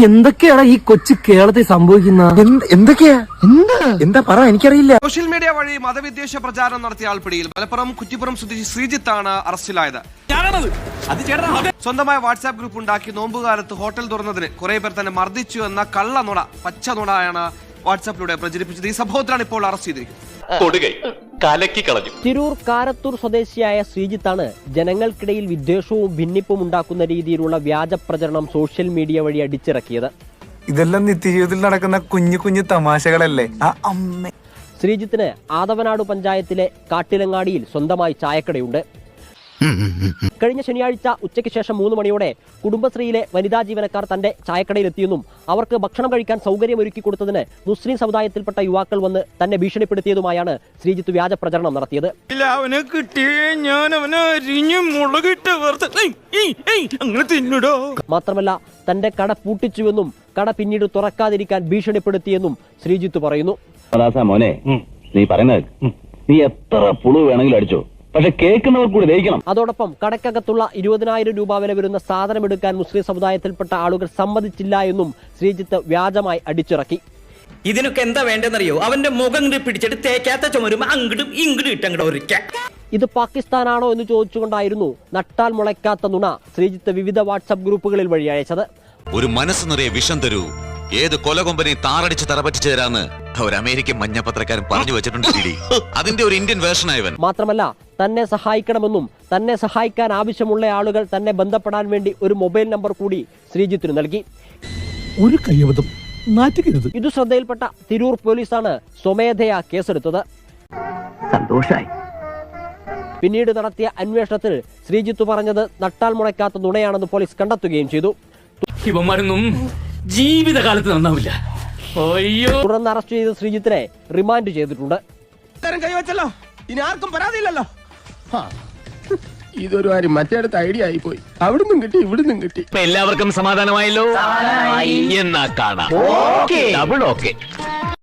എന്തൊക്കെയാണ് ഈ കൊച്ചു കേരളത്തിൽ സംഭവിക്കുന്ന? എന്താ പറ, എനിക്കറിയില്ല. സോഷ്യൽ മീഡിയ വഴി മതവിദ്വേഷ പ്രചാരണം നടത്തിയ ആൾ പിടിയിൽ. മലപ്പുറം കുറ്റിപ്പുറം സ്വദേശി ശ്രീജിത്താണ് അറസ്റ്റിലായത്. സ്വന്തമായ വാട്സാപ്പ് ഗ്രൂപ്പ് ഉണ്ടാക്കി നോമ്പുകാലത്ത് ഹോട്ടൽ തുറന്നതിന് കുറെ പേർ തന്നെ മർദ്ദിച്ചു എന്ന കള്ളനുണ, പച്ച നുണയാണ് വാട്സാപ്പിലൂടെ പ്രചരിപ്പിച്ചത്. ഈ സംഭവത്തിലാണ് ഇപ്പോൾ അറസ്റ്റ് ചെയ്തിരിക്കുന്നത്. തിരൂർ കാരത്തൂർ സ്വദേശിയായ ശ്രീജിത്താണ് ജനങ്ങൾക്കിടയിൽ വിദ്വേഷവും ഭിന്നിപ്പും ഉണ്ടാക്കുന്ന രീതിയിലുള്ള വ്യാജ പ്രചരണം സോഷ്യൽ മീഡിയ വഴി അടിച്ചിറക്കിയത്. ഇതെല്ലാം നിത്യജീവിതത്തിൽ നടക്കുന്ന കുഞ്ഞു കുഞ്ഞു തമാശകളല്ലേ. ശ്രീജിത്തിന് ആദവനാട് പഞ്ചായത്തിലെ കാട്ടിലങ്ങാടിയിൽ സ്വന്തമായി ചായക്കടയുണ്ട്. കഴിഞ്ഞ ശനിയാഴ്ച ഉച്ചയ്ക്ക് ശേഷം 3 മണിയോടെ കുടുംബശ്രീയിലെ വനിതാ ജീവനക്കാർ തന്റെ ചായക്കടയിലെത്തിയെന്നും അവർക്ക് ഭക്ഷണം കഴിക്കാൻ സൗകര്യമൊരുക്കി കൊടുത്തതിന് മുസ്ലിം സമുദായത്തിൽപ്പെട്ട യുവാക്കൾ വന്ന് തന്നെ ഭീഷണിപ്പെടുത്തിയതുമായാണ് ശ്രീജിത്ത് വ്യാജ പ്രചരണം നടത്തിയത്. മാത്രമല്ല തന്റെ കട പൂട്ടിച്ചുവെന്നും കട പിന്നീട് തുറക്കാതിരിക്കാൻ ഭീഷണിപ്പെടുത്തിയെന്നും ശ്രീജിത്ത് പറയുന്നു. മോനെ, നീ പറയുന്നത് നീ എത്ര പുളു വേണമെങ്കിലും അടിച്ചോ, പക്ഷെ കേൾക്കുന്നവർ കൂടി ദഹിക്കണം. അതോടൊപ്പം കടക്കകത്തുള്ള 20,000 രൂപ വില വരുന്ന സാധനമെടുക്കാൻ മുസ്ലിം സമുദായത്തിൽപ്പെട്ട ആളുകൾ സമ്മതിച്ചില്ല എന്നും ശ്രീജിത്ത് വ്യാജമായി അടിച്ചിറക്കി. ഇതിനൊക്കെ എന്താ വേണ്ടെന്നറിയോ? അവന്റെ മുഖം പിടിച്ചിട്ട് തേക്കാത്ത ചുമരും അങ്ങോട്ടും ഇങ്ങോട്ടും ഇട്ടങ്ങോട്ട് ഒരിക്കൽ. ഇത് പാകിസ്ഥാനാണോ എന്ന് ചോദിച്ചുകൊണ്ടായിരുന്നു നട്ടാൽ മുളയ്ക്കാത്ത നുണ ശ്രീജിത്ത് വിവിധ വാട്സാപ്പ് ഗ്രൂപ്പുകളിൽ വഴി അയച്ചത്. ഒരു മനസ്സ് നിറയെ വിഷം തരൂ, ഏത് കൊലകൊമ്പനെ താറടിച്ച് തറപറ്റിച്ചു തരാന്ന് ഒരു അമേരിക്കൻ മഞ്ഞപത്രക്കാരൻ പറഞ്ഞു വെച്ചിട്ടുണ്ട്. അതിന്റെ ഒരു ഇന്ത്യൻ വേർഷനായവൻ. മാത്രമല്ല തന്നെ സഹായിക്കണമെന്നും തന്നെ സഹായിക്കാൻ ആവശ്യമുള്ള ആളുകൾ തന്നെ ബന്ധപ്പെടാൻ വേണ്ടി ഒരു മൊബൈൽ നമ്പർ കൂടി ശ്രീജിത്തിന് നൽകി. ഒരു കയ്യബദ്ധം നാറ്റുകരുത്. ഇത് ശ്രദ്ധയിൽപ്പെട്ട തിരൂർ പോലീസാണ് സ്വമേധയാ കേസെടുത്തത്. സന്തോഷായി. പിന്നീട് നടത്തിയ അന്വേഷണത്തിൽ ശ്രീജിത്ത് പറഞ്ഞത് നട്ടാൽ മുളയ്ക്കാത്ത നുണയാണെന്ന് പോലീസ് കണ്ടെത്തുകയും ചെയ്തു. ഇവന്മാരൊന്നും ജീവിതകാലത്ത് നന്നാവില്ല. തുടർന്ന് അറസ്റ്റ് ചെയ്ത ശ്രീജിത്തിനെ റിമാൻഡ് ചെയ്തിട്ടുണ്ട്. കൈവച്ചല്ലോ, ഇനി ആർക്കും പരാതിയില്ലല്ലോ. ഇതൊരു കാര്യം മറ്റേടത്ത് ഐഡിയ ആയി പോയി. അവിടുന്നും കിട്ടി ഇവിടുന്നും കിട്ടി. എല്ലാവർക്കും സമാധാനമായല്ലോ. എന്നാ കാണാം.